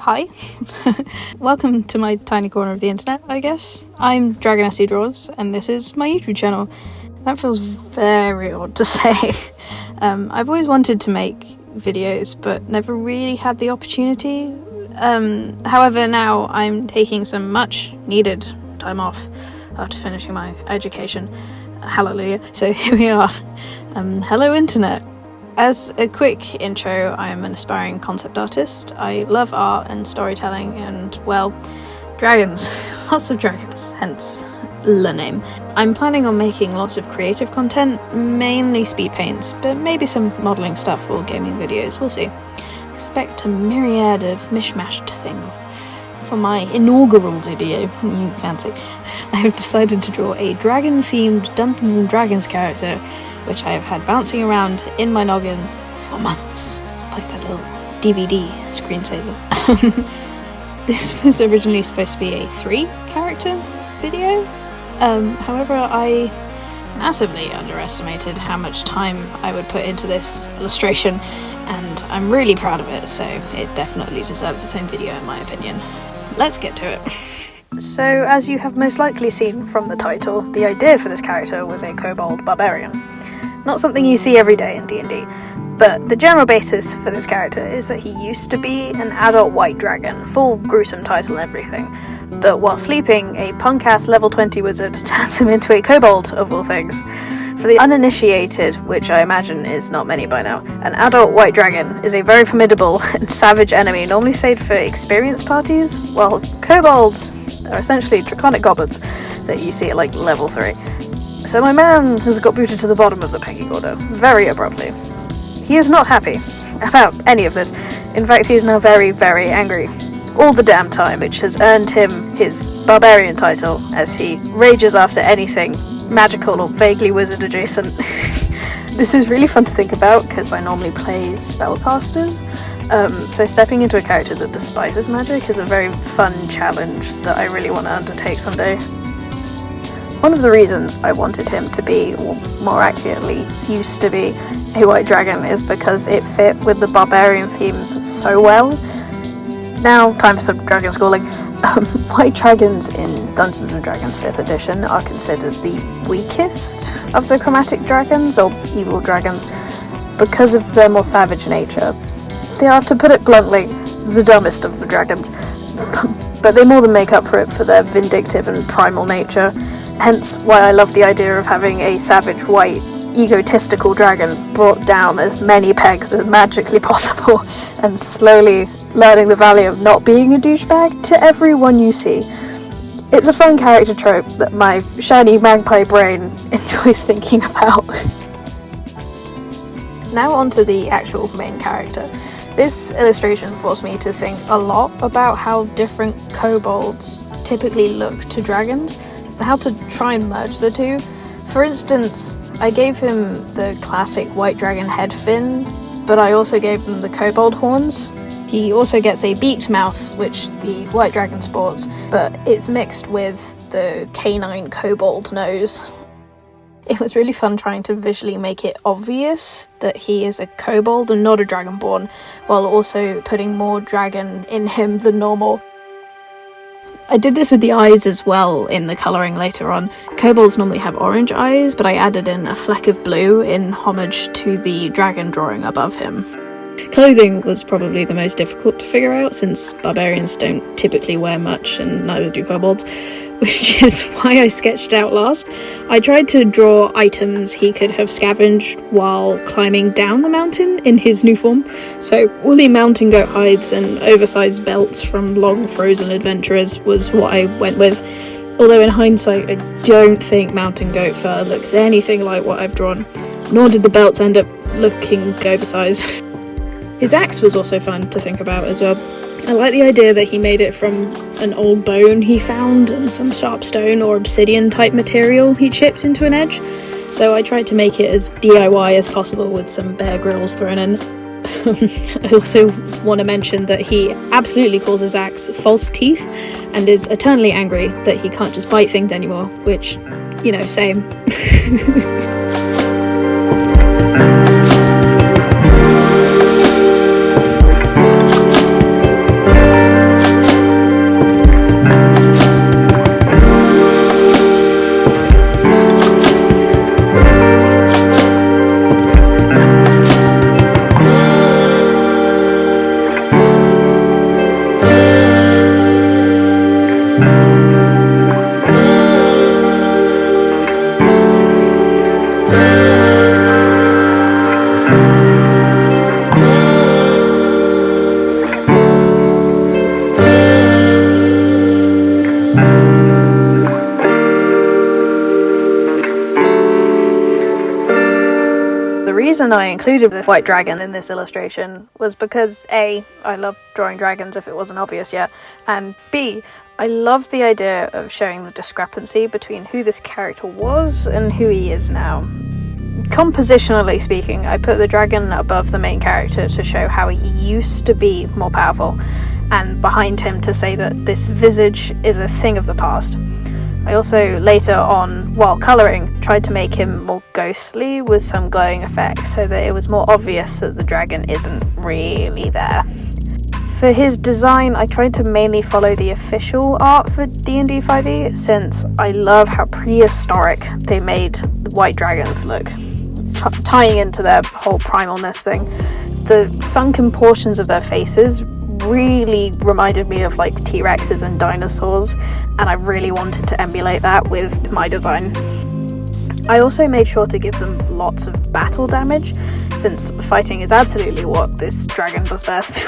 Hi, welcome to my tiny corner of the internet, I guess. I'm Dragonessi Draws, and this is my YouTube channel. That feels very odd to say. I've always wanted to make videos, but never really had the opportunity. However, now I'm taking some much needed time off after finishing my education. Hallelujah. So here we are. Hello internet. As a quick intro, I'm an aspiring concept artist. I love art and storytelling and, well, dragons. Lots of dragons, hence the name. I'm planning on making lots of creative content, mainly Speedpaint, but maybe some modelling stuff or gaming videos, we'll see. Expect a myriad of mishmashed things for my inaugural video, you fancy. I have decided to draw a dragon-themed Dungeons and Dragons character, which I have had bouncing around in my noggin for months, like that little DVD screensaver. This was originally supposed to be a 3-character video. However, I massively underestimated how much time I would put into this illustration, and I'm really proud of it, so it definitely deserves its own video in my opinion. Let's get to it. So, as you have most likely seen from the title, the idea for this character was a Kobold Barbarian. Not something you see every day in D&D, but the general basis for this character is that he used to be an adult white dragon, full gruesome title and everything, but while sleeping, a punk-ass level 20 wizard turns him into a kobold, of all things. For the uninitiated, which I imagine is not many by now, an adult white dragon is a very formidable and savage enemy normally saved for experienced parties, while kobolds are essentially draconic goblins that you see at like level 3. So my man has got booted to the bottom of the pecking order, very abruptly. He is not happy about any of this. In fact, he is now very, very angry. All the damn time, which has earned him his Barbarian title, as he rages after anything magical or vaguely wizard adjacent. This is really fun to think about, because I normally play spellcasters, so stepping into a character that despises magic is a very fun challenge that I really want to undertake someday. One of the reasons I wanted him to be, or more accurately, used to be, a white dragon is because it fit with the barbarian theme so well. Now, time for some dragon schooling. White dragons in Dungeons and Dragons 5th edition are considered the weakest of the chromatic dragons, or evil dragons, because of their more savage nature. They are, to put it bluntly, the dumbest of the dragons, but they more than make up for it for their vindictive and primal nature. Hence why I love the idea of having a savage, white, egotistical dragon brought down as many pegs as magically possible, and slowly learning the value of not being a douchebag to everyone you see. It's a fun character trope that my shiny magpie brain enjoys thinking about. Now on to the actual main character. This illustration forced me to think a lot about how different kobolds typically look to dragons, and how to try and merge the two. For instance, I gave him the classic white dragon head fin, but I also gave him the kobold horns. He also gets a beaked mouth, which the white dragon sports, but it's mixed with the canine kobold nose. It was really fun trying to visually make it obvious that he is a kobold and not a dragonborn, while also putting more dragon in him than normal. I did this with the eyes as well in the colouring later on. Kobolds normally have orange eyes, but I added in a fleck of blue in homage to the dragon drawing above him. Clothing was probably the most difficult to figure out, since barbarians don't typically wear much, and neither do kobolds, which is why I sketched out last. I tried to draw items he could have scavenged while climbing down the mountain in his new form, so woolly mountain goat hides and oversized belts from long frozen adventurers was what I went with, although in hindsight I don't think mountain goat fur looks anything like what I've drawn, nor did the belts end up looking oversized. His axe was also fun to think about as well. I like the idea that he made it from an old bone he found and some sharp stone or obsidian type material he chipped into an edge, so I tried to make it as DIY as possible with some Bear Grylls thrown in. I also want to mention that he absolutely calls his axe false teeth and is eternally angry that he can't just bite things anymore, which, you know, same. reason I included the white dragon in this illustration was because A, I love drawing dragons if it wasn't obvious yet, and B, I love the idea of showing the discrepancy between who this character was and who he is now. Compositionally speaking, I put the dragon above the main character to show how he used to be more powerful, and behind him to say that this visage is a thing of the past. I also, later on, while colouring, tried to make him more ghostly with some glowing effects so that it was more obvious that the dragon isn't really there. For his design, I tried to mainly follow the official art for D&D 5e, since I love how prehistoric they made white dragons look. Tying into their whole primalness thing, the sunken portions of their faces really reminded me of like T-Rexes and dinosaurs, and I really wanted to emulate that with my design. I also made sure to give them lots of battle damage, since fighting is absolutely what this dragon does best.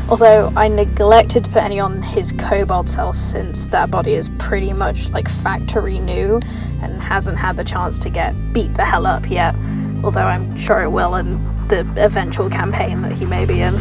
Although I neglected to put any on his kobold self, since that body is pretty much like factory new and hasn't had the chance to get beat the hell up yet, although I'm sure it will in the eventual campaign that he may be in.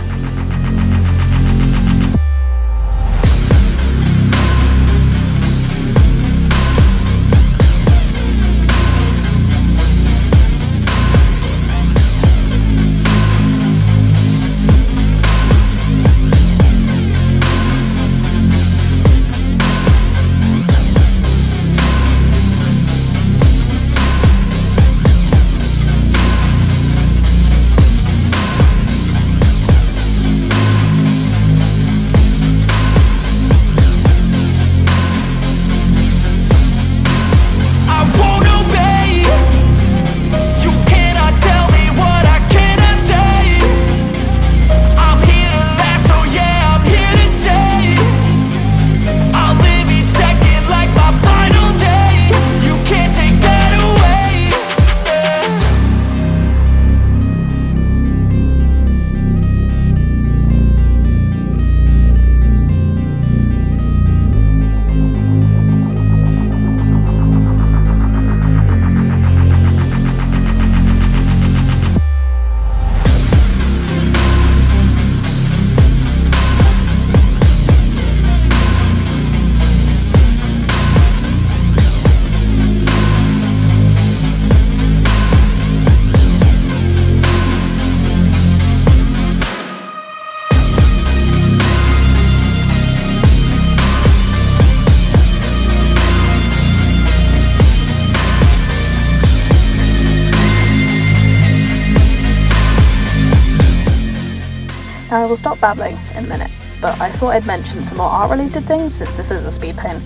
Now I will stop babbling in a minute, but I thought I'd mention some more art related things since this is a speed paint.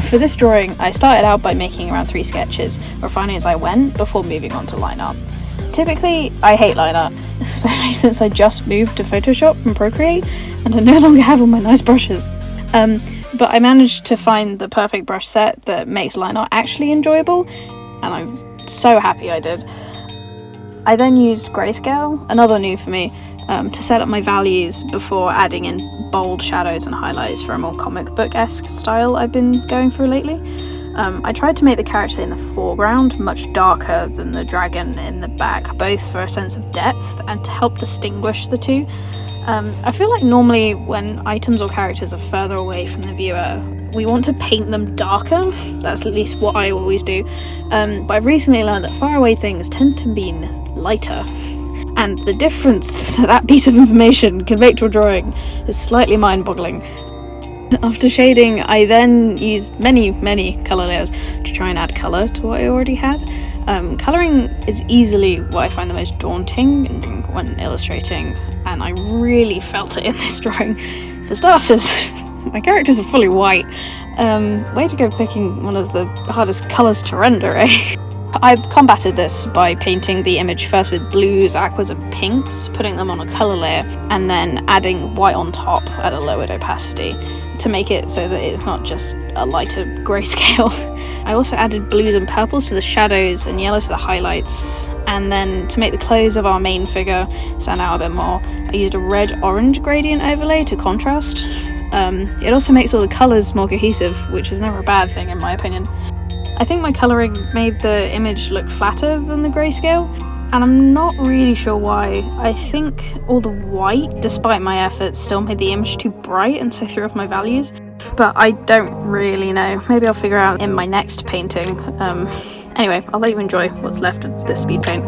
For this drawing, I started out by making around 3 sketches, refining as I went before moving on to line art. Typically, I hate line art, especially since I just moved to Photoshop from Procreate and I no longer have all my nice brushes. But I managed to find the perfect brush set that makes line art actually enjoyable, and I'm so happy I did. I then used grayscale, another new for me, to set up my values before adding in bold shadows and highlights for a more comic book-esque style I've been going through lately. I tried to make the character in the foreground much darker than the dragon in the back, both for a sense of depth and to help distinguish the two. I feel like normally when items or characters are further away from the viewer, we want to paint them darker. That's at least what I always do. But I've recently learned that far away things tend to mean lighter. And the difference that piece of information can make to a drawing is slightly mind-boggling. After shading, I then used many colour layers to try and add colour to what I already had. Colouring is easily what I find the most daunting when illustrating, and I really felt it in this drawing. For starters, my characters are fully white. Way to go picking one of the hardest colours to render, eh? I combated this by painting the image first with blues, aquas and pinks, putting them on a colour layer, and then adding white on top at a lowered opacity to make it so that it's not just a lighter grayscale. I also added blues and purples to the shadows and yellow to the highlights, and then to make the clothes of our main figure stand out a bit more, I used a red-orange gradient overlay to contrast. It also makes all the colours more cohesive, which is never a bad thing in my opinion. I think my colouring made the image look flatter than the grayscale, and I'm not really sure why. I think all the white, despite my efforts, still made the image too bright and so threw off my values, but I don't really know. Maybe I'll figure out in my next painting. Anyway, I'll let you enjoy what's left of this speed paint.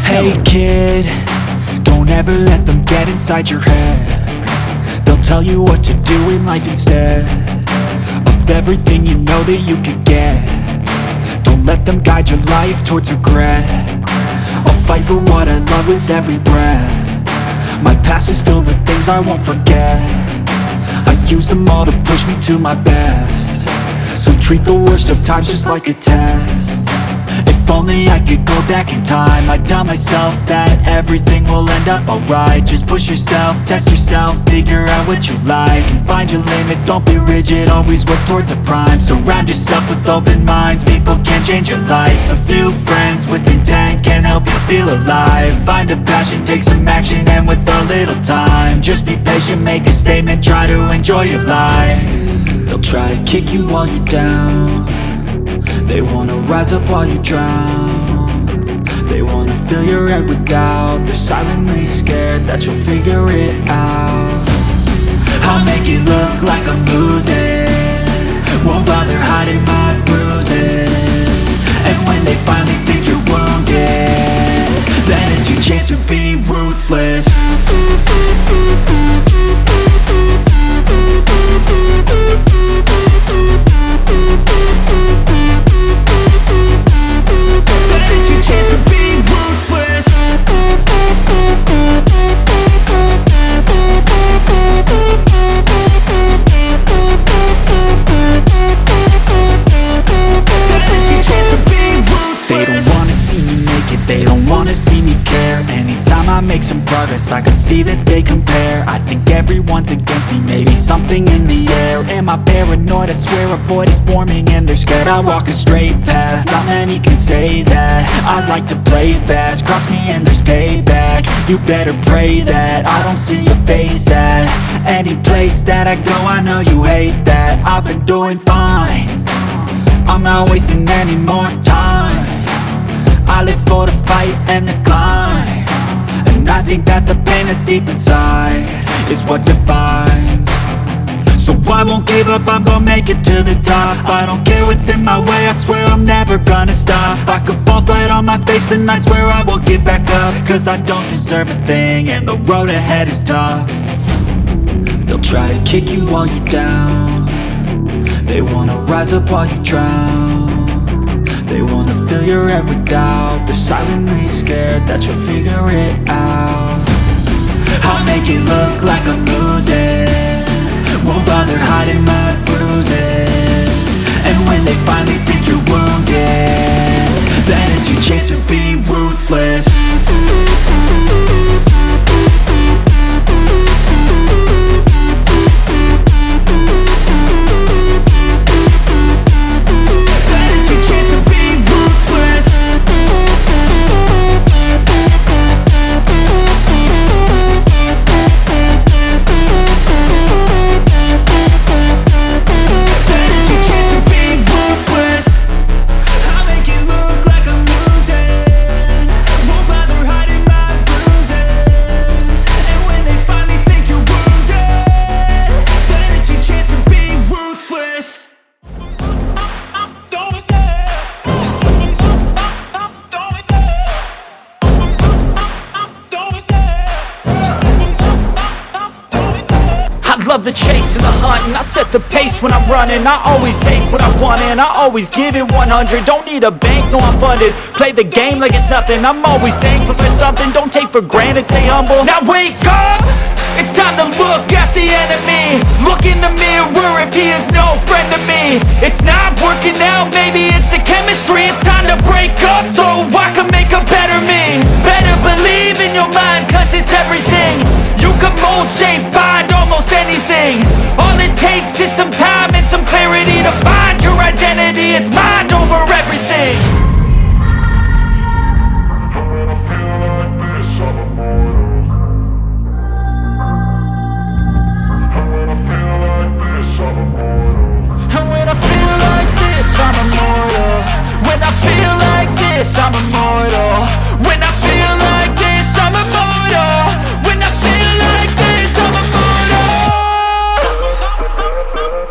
Hey kid, don't ever let them get inside your head. They'll tell you what to do in life instead of everything you know that you could get. Don't let them guide your life towards regret. I'll fight for what I love with every breath. My past is filled with things I won't forget. I use them all to push me to my best. So treat the worst of times just like a test. If only I could go back in time, I'd tell myself that everything will end up alright. Just push yourself, test yourself, figure out what you like, and find your limits, don't be rigid, always work towards a prime. Surround yourself with open minds, people can change your life. A few friends with intent can help you feel alive. Find a passion, take some action, and with a little time, just be patient, make a statement, try to enjoy your life. They'll try to kick you while you're down. They wanna rise up while you drown. They wanna fill your head with doubt. They're silently scared that you'll figure it out. I'll make it look like I'm losing, won't bother hiding my bruises. And when they finally think you're wounded, then it's your chance to be ruthless. They don't wanna see me care. Anytime I make some progress, I can see that they compare. I think everyone's against me, maybe something in the air. Am I paranoid? I swear a void is forming and they're scared. I walk a straight path, not many can say that. I like to play fast, cross me and there's payback. You better pray that I don't see your face at any place that I go. I know you hate that. I've been doing fine, I'm not wasting any more time. I live for the fight and the climb, and I think that the pain that's deep inside is what defines. So I won't give up, I'm gonna make it to the top. I don't care what's in my way, I swear I'm never gonna stop. I could fall flat on my face and I swear I won't get back up, cause I don't deserve a thing and the road ahead is tough. They'll try to kick you while you're down, they wanna rise up while you drown. They wanna fill your head with doubt, they're silently scared that you'll figure it out. I'll make it look like I'm losing, won't bother hiding my bruises. And when they finally think you're wounded, then it's your chance to be ruthless. Then it's your chance to be ruthless. Love the chase and the hunt, and I set the pace when I'm running. I always take what I want and I always give it 100. Don't need a bank, no I'm funded. Play the game like it's nothing, I'm always thankful for something. Don't take for granted, stay humble. Now wake up! It's time to look at the enemy. Look in the mirror if he is no friend to me. It's not working out, maybe it's the chemistry. It's time to break up so I can make a better me. Better believe in your mind, cause it's everything. You can mold, shape, find almost anything. All it takes is some time and some clarity to find your identity. It's mind over everything. I'm immortal. When I feel like this, I'm immortal. When I feel like this, I'm immortal. When I feel like this, I'm immortal.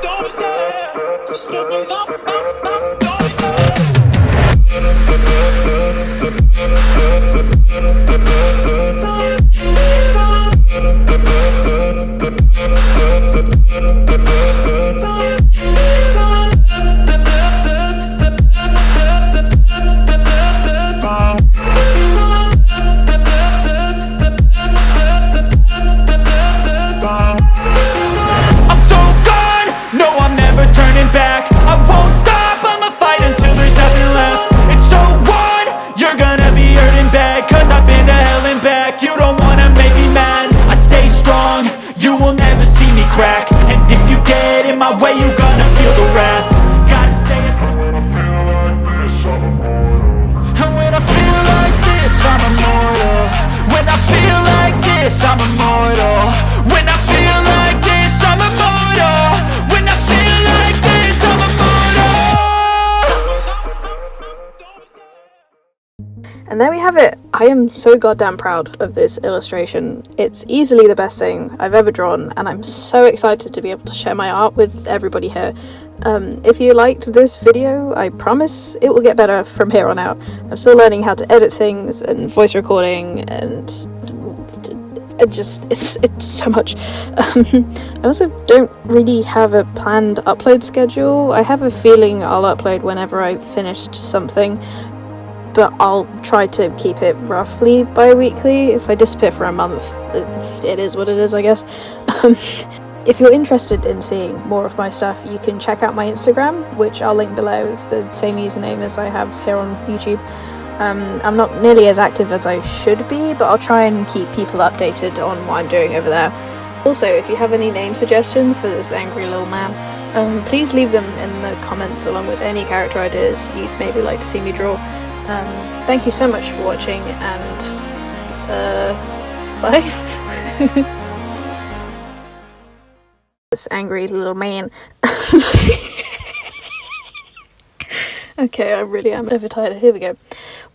Don't be scared. Just stepping up, don't be scared. And there we have it. I am so goddamn proud of this illustration. It's easily the best thing I've ever drawn, and I'm so excited to be able to share my art with everybody here. If you liked this video, I promise it will get better from here on out. I'm still learning how to edit things and voice recording, and it's so much. I also don't really have a planned upload schedule. I have a feeling I'll upload whenever I've finished something, but I'll try to keep it roughly bi-weekly. If I disappear for a month, it is what it is, I guess. If you're interested in seeing more of my stuff, you can check out my Instagram, which I'll link below. It's the same username as I have here on YouTube. I'm not nearly as active as I should be, but I'll try and keep people updated on what I'm doing over there. Also, if you have any name suggestions for this angry little man, please leave them in the comments along with any character ideas you'd maybe like to see me draw. Thank you so much for watching, and bye. This angry little man. Okay, I really am overtired. Here we go.